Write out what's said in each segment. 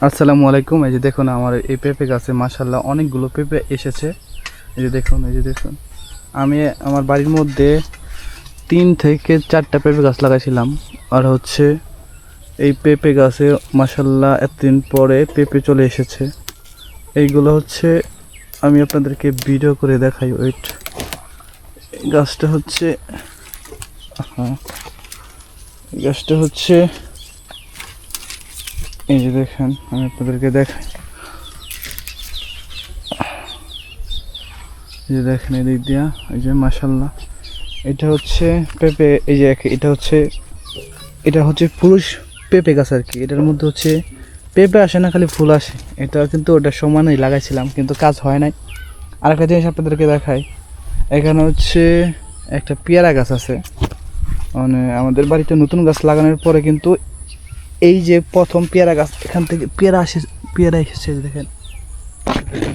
আসসালামু আলাইকুম। এই যে দেখুন আমার এই পেঁপে গাছে মাশাআল্লাহ অনেকগুলো পেঁপে এসেছে। এই যে দেখুন আমি আমার বাড়ির মধ্যে 3 থেকে 4টা পেঁপে গাছ লাগাইছিলাম। আর হচ্ছে এই পেঁপে গাছে মাশাআল্লাহ এতদিন পরে পেঁপে চলে এসেছে। এইগুলো হচ্ছে আমি আপনাদেরকে ভিডিও করে দেখাই। ওয়েট, গাছটা হচ্ছে হ্যাঁ এই গাছটা হচ্ছে এই যে দেখেন, আমি আপনাদেরকে দেখাই। এই যে দেখেন এদিক দিয়া, এই যে মাশাআল্লাহ এটা হচ্ছে পেঁপে। এই যে এটা হচ্ছে পুরুষ পেঁপে গাছ আর কি। এটার মধ্যে হচ্ছে পেঁপে আসে না, খালি ফুল আসে। এটা কিন্তু ওটা সমানই লাগাইছিলাম, কিন্তু কাজ হয় নাই। আরেকটা জিনিস আপনাদেরকে দেখাই, এখানে হচ্ছে একটা পেয়ারা গাছ আছে। মানে আমাদের বাড়িতে নতুন গাছ লাগানোর পরে কিন্তু এই যে প্রথম পেয়ারা গাছ, এখান থেকে পেয়ারা এসেছে। দেখেন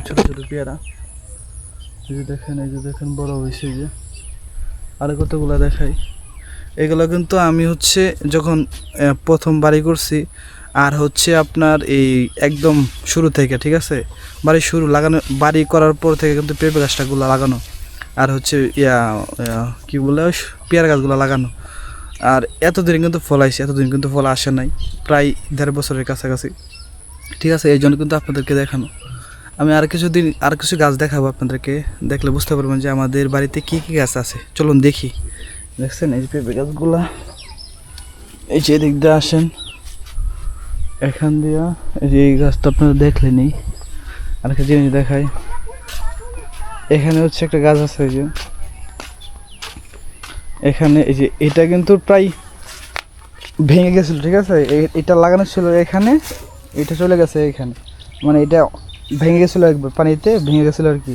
ছোট ছোট পেয়ারা, এই যে দেখেন বড় হয়েছে। যে আরো কতগুলো দেখাই। এগুলো কিন্তু আমি হচ্ছে যখন প্রথম বাড়ি করছি, আর হচ্ছে আপনার এই একদম শুরু থেকে, ঠিক আছে, বাড়ি করার পর থেকে কিন্তু পেঁপে গাছটাগুলো লাগানো, আর হচ্ছে কি বলে পেয়ারা গাছগুলো লাগানো। আর এতদিন কিন্তু ফল আইছে, এতদিন কিন্তু ফল আসে নাই, প্রায় 1.5 বছরের কাছাকাছি, ঠিক আছে। এই জন্য কিন্তু আপনাদেরকে দেখানো। আমি আর কিছু গাছ দেখাবো আপনাদেরকে, দেখলে বুঝতে পারবেন যে আমাদের বাড়িতে কী কী গাছ আছে। চলুন দেখি। দেখছেন এই যে পেঁপে গাছগুলা, এই যে এদিক দিয়ে আসেন, এখান দিয়া এই যে এই গাছটা আপনারা দেখলেনই। আরেকটা জিনিস দেখাই, এখানে হচ্ছে একটা গাছ আছে। এই যে এখানে এই যে এটা কিন্তু প্রায় ভেঙে গেছিল, ঠিক আছে। এটা লাগানো ছিল এখানে, এটা চলে গেছে এখানে, মানে এটা ভেঙে গেছিলো, একবার পানিতে ভেঙে গেছিলো আর কি,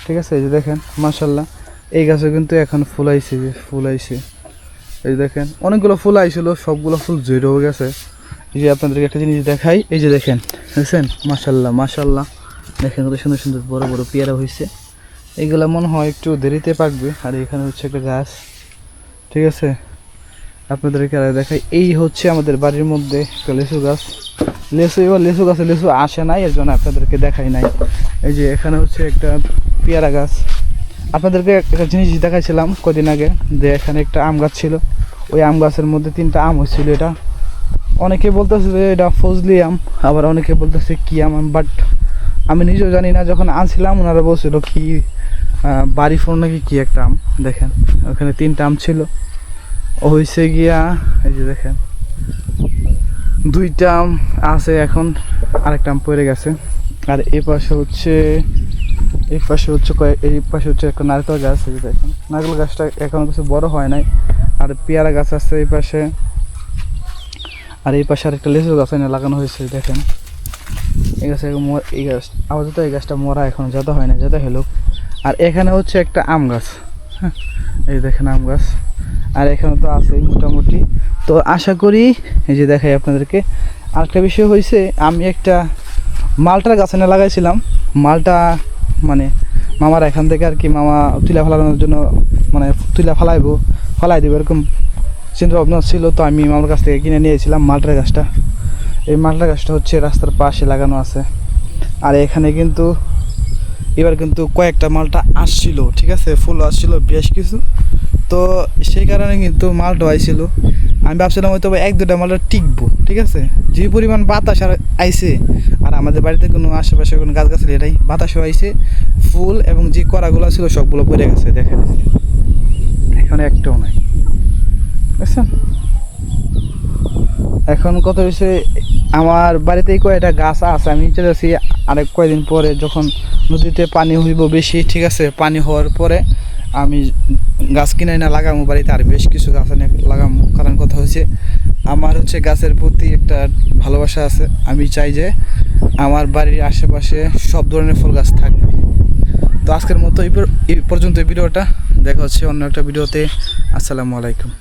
ঠিক আছে। এই যে দেখেন মাশাআল্লাহ এই গাছে কিন্তু এখন ফুল আইছে। যে ফুল আইছে, এই যে দেখেন অনেকগুলো ফুল আইছিল, সবগুলো ফুল জড়ো হয়ে গেছে। এই যে আপনাদেরকে একটা জিনিস দেখাই, এই যে দেখেন, দেখছেন মাশাআল্লাহ মাশাআল্লাহ, দেখেন কত সুন্দর সুন্দর বড় বড় পেয়ারা হয়েছে। এইগুলা মনে হয় একটু দেরিতে পাকবে। আর এখানে হচ্ছে একটা গাছ, ঠিক আছে। আপনাদেরকে আর দেখাই, এই হচ্ছে আমাদের বাড়ির মধ্যে একটা লিচু গাছ। লিচু গাছে লিচু আসে নাই, এর জন্য আপনাদেরকে দেখাই নাই। এই যে এখানে হচ্ছে একটা পেয়ারা গাছ। আপনাদেরকে একটা জিনিস দেখাইছিলাম কদিন আগে, যে এখানে একটা আম গাছ ছিল। ওই আম গাছের মধ্যে 3টা আম হয়েছিল। এটা অনেকে বলতেছে যে এটা ফজলি আম, আবার অনেকে বলতেছে কি আম, বাট আমি নিজেও জানি না। যখন আনছিলাম ওনারা বলছিল কি বাড়ি ফোন নাকি কি একটা আম। দেখেন ওখানে 3টা আম ছিল, হয়েছে গিয়া এই যে দেখেন 2টা আম আছে, এখন আরেকটা আম পড়ে গেছে। আর এই পাশে হচ্ছে একটা নারকেল গাছ। এই যে দেখেন নারকেল গাছটা এখনো কিছু বড় হয় নাই। আর পেয়ারা গাছ আছে এই পাশে, আর এই পাশে আরেকটা লিচু গাছ এনে লাগানো হয়েছে। দেখেন এই গাছ আপাতত এই গাছটা মরা, এখন যাতে হয় না, যাতে হলো। আর এখানে হচ্ছে একটা আম গাছ, হ্যাঁ এই দেখেন আম গাছ। আর এখানে তো আছেই মোটামুটি। তো আশা করি, এই যে দেখাই আপনাদেরকে। আরেকটা বিষয় হয়েছে, আমি একটা মালটার গাছ এনে লাগাইছিলাম। মালটা মানে মামার এখান থেকে আর কি, মামা তুলা ফেলানোর জন্য, মানে ফালাই দেবো এরকম চিন্তা ভাবনা ছিল। তো আমি মামার কাছ থেকে কিনে নিয়েছিলাম মালটার গাছটা। এই মালটার গাছটা হচ্ছে রাস্তার পাশে লাগানো আছে। আর এখানে কিন্তু এবার কিন্তু কয়েকটা মালটা আসছিল, ঠিক আছে, ফুল আসছিল বেশ কিছু। তো সেই কারণে কিন্তু মালটা আইছিল। আমি ভাবছিলাম হয়তো 1-2টা মালটা টিকবো, ঠিক আছে। যে পরিমাণ বাতাস আর আইছে, আর আমাদের বাড়িতে কোনো আশেপাশে কোনো গাছগাছালি এটাই বাতাসও আইছে, ফুল এবং যে কড়াগুলো ছিল সবগুলো পড়ে গেছে। দেখেন এখানে একটাও নাই, বুঝছেন। এখন কত হয়েছে, আমার বাড়িতেই কয়েকটা গাছ আছে। আমি চলে যাচ্ছি আরেক কয়েকদিন পরে, যখন নদীতে পানি হইব বেশি, ঠিক আছে, পানি হওয়ার পরে আমি গাছ কিনে না লাগামো বাড়িতে, আর বেশ কিছু গাছ এনে লাগামো। কারণ কথা হচ্ছে আমার হচ্ছে গাছের প্রতি একটা ভালোবাসা আছে। আমি চাই যে আমার বাড়ির আশেপাশে সব ধরনের ফুল গাছ থাকবে। তো আজকের মতো এই পর্যন্ত ভিডিওটা, দেখা হচ্ছে অন্য একটা ভিডিওতে। আসসালামু আলাইকুম।